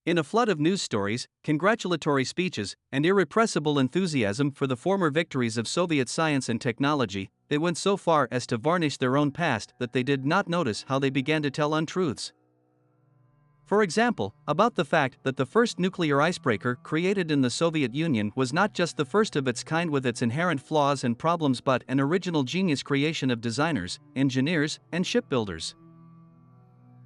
In a flood of news stories, congratulatory speeches, and irrepressible enthusiasm for the former victories of Soviet science and technology, they went so far as to varnish their own past that they did not notice how they began to tell untruths. For example, about the fact that the first nuclear icebreaker created in the Soviet Union was not just the first of its kind with its inherent flaws and problems but an original genius creation of designers, engineers, and shipbuilders.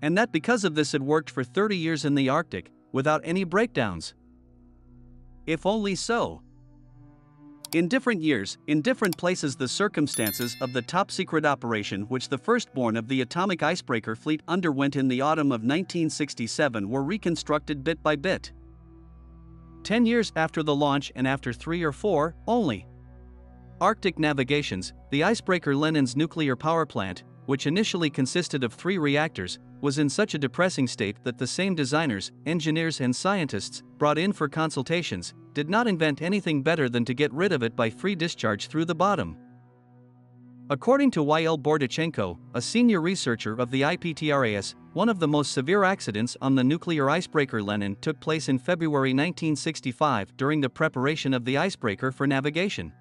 And that because of this it worked for 30 years in the Arctic, without any breakdowns. If only so. In different years, in different places, the circumstances of the top-secret operation which the firstborn of the atomic icebreaker fleet underwent in the autumn of 1967 were reconstructed bit by bit. 10 years after the launch and after 3 or 4, only. Arctic navigations, the icebreaker Lenin's nuclear power plant, which initially consisted of 3 reactors, was in such a depressing state that the same designers, engineers and scientists, brought in for consultations, did not invent anything better than to get rid of it by free discharge through the bottom. According to Y.L. Bordachenko, a senior researcher of the IPTRAS, one of the most severe accidents on the nuclear icebreaker Lenin took place in February 1965 during the preparation of the icebreaker for navigation.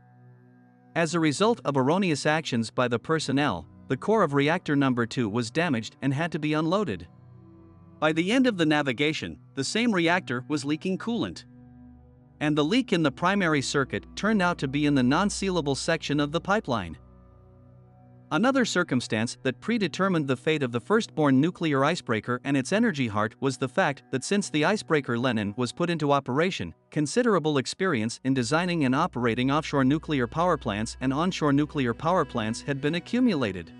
As a result of erroneous actions by the personnel, the core of reactor number 2 was damaged and had to be unloaded. By the end of the navigation, the same reactor was leaking coolant. And the leak in the primary circuit turned out to be in the non-sealable section of the pipeline. Another circumstance that predetermined the fate of the firstborn nuclear icebreaker and its energy heart was the fact that since the icebreaker Lenin was put into operation, considerable experience in designing and operating offshore nuclear power plants and onshore nuclear power plants had been accumulated.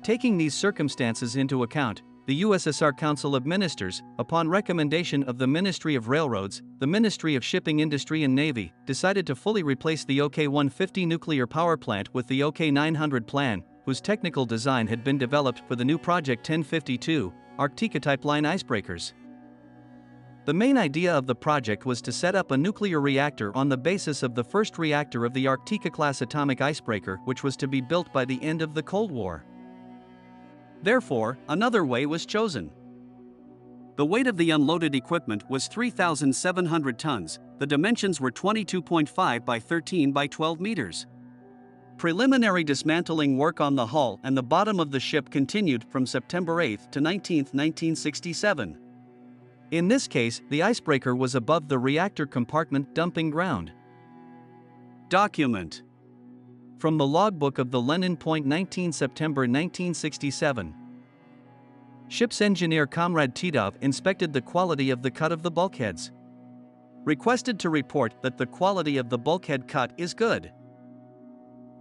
Taking these circumstances into account, the USSR Council of Ministers, upon recommendation of the Ministry of Railroads, the Ministry of Shipping Industry and Navy, decided to fully replace the OK-150 nuclear power plant with the OK-900 plan, whose technical design had been developed for the new Project 1052, Arktika-type line icebreakers. The main idea of the project was to set up a nuclear reactor on the basis of the first reactor of the Arktika-class atomic icebreaker, which was to be built by the end of the Cold War. Therefore, another way was chosen. The weight of the unloaded equipment was 3,700 tons, the dimensions were 22.5 by 13 by 12 meters. Preliminary dismantling work on the hull and the bottom of the ship continued from September 8 to 19, 1967. In this case, the icebreaker was above the reactor compartment dumping ground. Document from the logbook of the Lenin Point 19 September 1967. Ship's engineer Comrade Titov inspected the quality of the cut of the bulkheads. Requested to report that the quality of the bulkhead cut is good.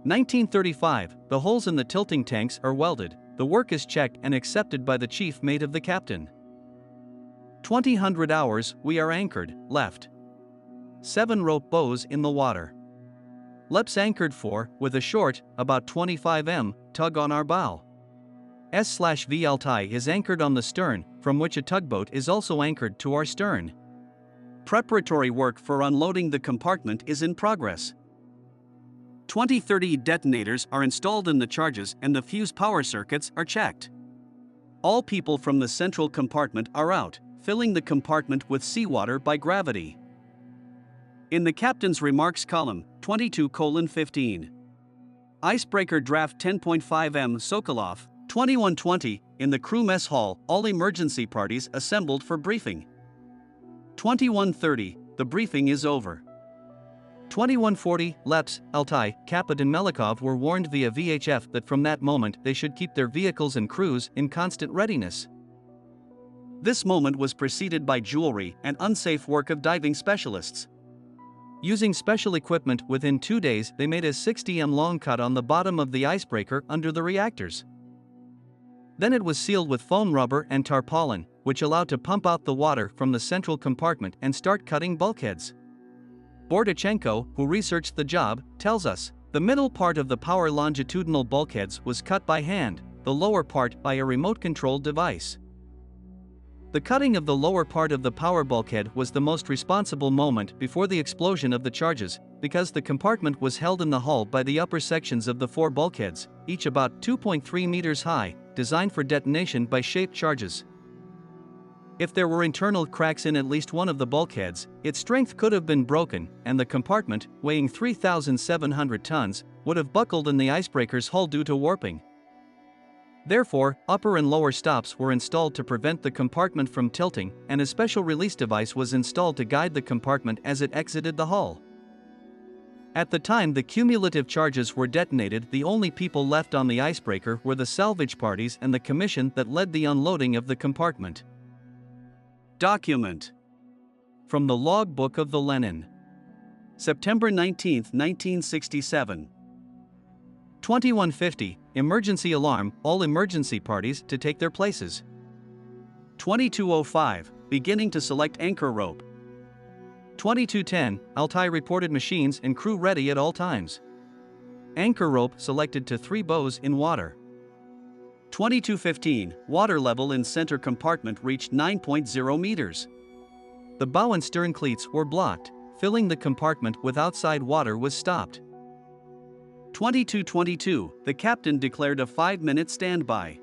1935, the holes in the tilting tanks are welded, the work is checked and accepted by the chief mate of the captain. 2000 hours, we are anchored, left. 7 rope bows in the water. Leps anchored for, with a short, about 25 m, tug on our bow. S/V Altai is anchored on the stern, from which a tugboat is also anchored to our stern. Preparatory work for unloading the compartment is in progress. 2030 detonators are installed in the charges and the fuse power circuits are checked. All people from the central compartment are out, filling the compartment with seawater by gravity. In the captain's remarks column, 22:15. Icebreaker draft 10.5 m Sokolov, 2120, in the crew mess hall, all emergency parties assembled for briefing. 21:30, the briefing is over. 21:40, Leps, Altai, Kaput and Melikov were warned via VHF that from that moment they should keep their vehicles and crews in constant readiness. This moment was preceded by jewelry and unsafe work of diving specialists. Using special equipment, within 2 days they made a 60 m long cut on the bottom of the icebreaker under the reactors. Then it was sealed with foam rubber and tarpaulin, which allowed to pump out the water from the central compartment and start cutting bulkheads. Bordachenko, who researched the job, tells us, the middle part of the power longitudinal bulkheads was cut by hand, the lower part by a remote-controlled device. The cutting of the lower part of the power bulkhead was the most responsible moment before the explosion of the charges, because the compartment was held in the hull by the upper sections of the 4 bulkheads, each about 2.3 meters high, designed for detonation by shaped charges. If there were internal cracks in at least one of the bulkheads, its strength could have been broken, and the compartment, weighing 3,700 tons, would have buckled in the icebreaker's hull due to warping. Therefore, upper and lower stops were installed to prevent the compartment from tilting, and a special release device was installed to guide the compartment as it exited the hull. At the time the cumulative charges were detonated, the only people left on the icebreaker were the salvage parties and the commission that led the unloading of the compartment. Document from the logbook of the Lenin. September 19, 1967. 2150, emergency alarm, all emergency parties to take their places. 2205, beginning to select anchor rope. 2210, Altai reported machines and crew ready at all times. Anchor rope selected to 3 bows in water. 2215, water level in center compartment reached 9.0 meters. The bow and stern cleats were blocked, filling the compartment with outside water was stopped. 2222, the captain declared a 5-minute standby.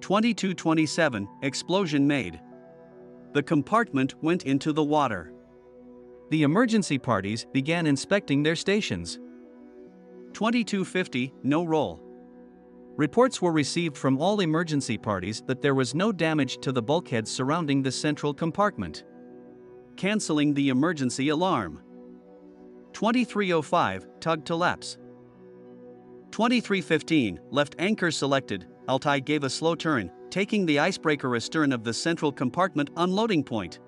2227, explosion made. The compartment went into the water. The emergency parties began inspecting their stations. 2250, no roll. Reports were received from all emergency parties that there was no damage to the bulkheads surrounding the central compartment. Canceling the emergency alarm. 2305, tug to lapse. 2315, left anchor selected, Altai gave a slow turn, taking the icebreaker astern of the central compartment unloading point.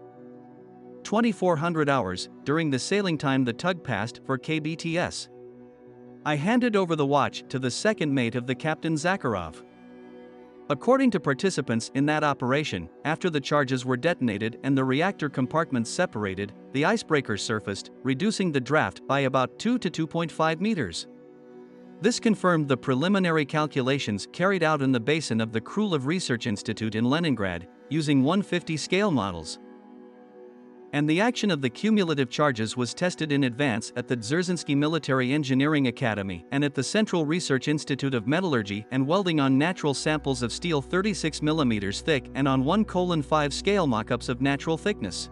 2400 hours, during the sailing time the tug passed for kbts. I handed over the watch to the second mate of the Captain Zakharov. According to participants in that operation, after the charges were detonated and the reactor compartments separated, the icebreaker surfaced, reducing the draft by about 2 to 2.5 meters. This confirmed the preliminary calculations carried out in the basin of the Krylov Research Institute in Leningrad, using 150 scale models. And the action of the cumulative charges was tested in advance at the Dzerzhinsky Military Engineering Academy and at the Central Research Institute of Metallurgy and Welding on natural samples of steel 36 mm thick and on 1:5 scale mock-ups of natural thickness.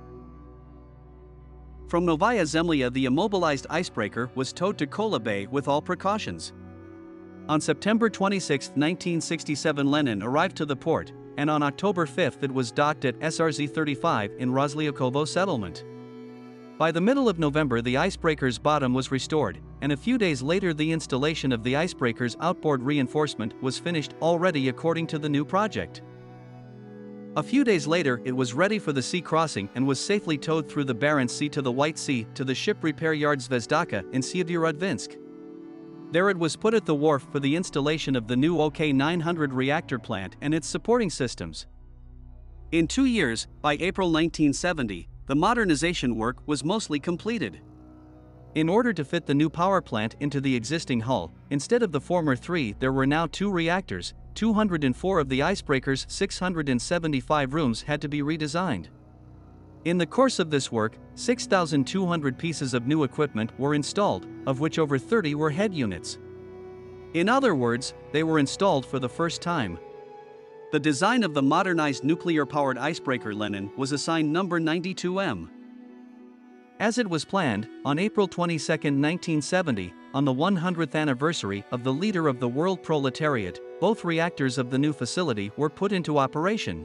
From Novaya Zemlya, the immobilized icebreaker was towed to Kola Bay with all precautions. On September 26, 1967, Lenin arrived to the port, and on October 5 it was docked at SRZ-35 in Roslyakovo settlement. By the middle of November the icebreaker's bottom was restored, and a few days later the installation of the icebreaker's outboard reinforcement was finished already according to the new project. A few days later it was ready for the sea crossing and was safely towed through the Barents Sea to the White Sea to the ship repair yard Zvezdaka in Sievierodvinsk. There it was put at the wharf for the installation of the new OK-900 reactor plant and its supporting systems. In 2 years, by April 1970, the modernization work was mostly completed. In order to fit the new power plant into the existing hull, instead of the former 3 there were now 2 reactors. 204 of the icebreaker's 675 rooms had to be redesigned. In the course of this work, 6,200 pieces of new equipment were installed, of which over 30 were head units. In other words, they were installed for the first time. The design of the modernized nuclear-powered icebreaker Lenin was assigned number 92M. As it was planned, on April 22, 1970, on the 100th anniversary of the leader of the world proletariat, both reactors of the new facility were put into operation.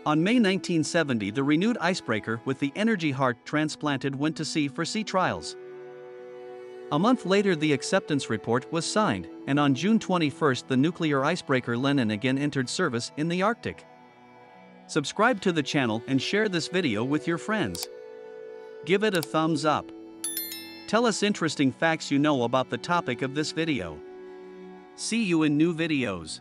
On May 1970, the renewed icebreaker with the energy heart transplanted went to sea for sea trials. A month later the acceptance report was signed, and on June 21 the nuclear icebreaker Lenin again entered service in the Arctic. Subscribe to the channel and share this video with your friends. Give it a thumbs up. Tell us interesting facts you know about the topic of this video. See you in new videos.